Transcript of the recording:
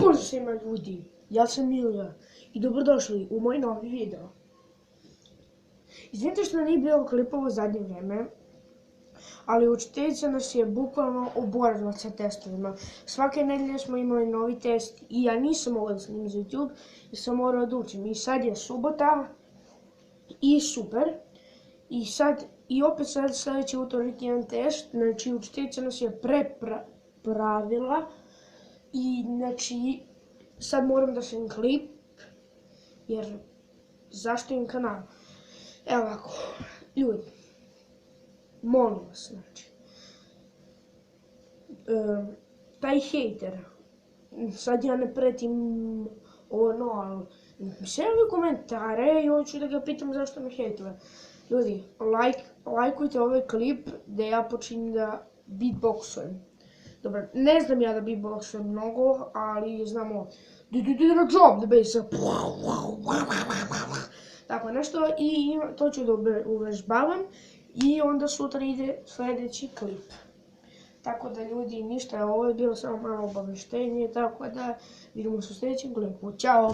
Pozdrav svima ljudi, ja sam Milja i dobrodošli u moj novi video. Izvinite što nije bilo klipova u zadnje vreme, ali učiteljica nas je bukvalno oboravila sa testovima. Svake nedelje smo imali novi test i ja nisam mogla da snimim za YouTube jer sam morala da učim. I sad je subota i super. I opet sad sljedeći utorak jedan test, znači učiteljica nas je prepravila. I znači, sad moram da snimim klip, jer zašto im kanal? Evo ovako, ljudi, molim vas, znači, taj hejter, sad ja ne pretim ono, ali sve ove komentare i hoću da ga pitam zašto me hejtuje. Ljudi, lajkujte ovaj klip da ja počinem da beatboxujem. Dobro, ne znam ja da beatboxujem mnogo, ali znam ovo. Na job, the bass. Tako nešto i to ću da uvežbavam i onda sutra ide sljedeći klip. Tako da ljudi, ništa, ovo je bilo samo malo obaveštenje, tako da vidimo se u sljedećem klipu. Ćao!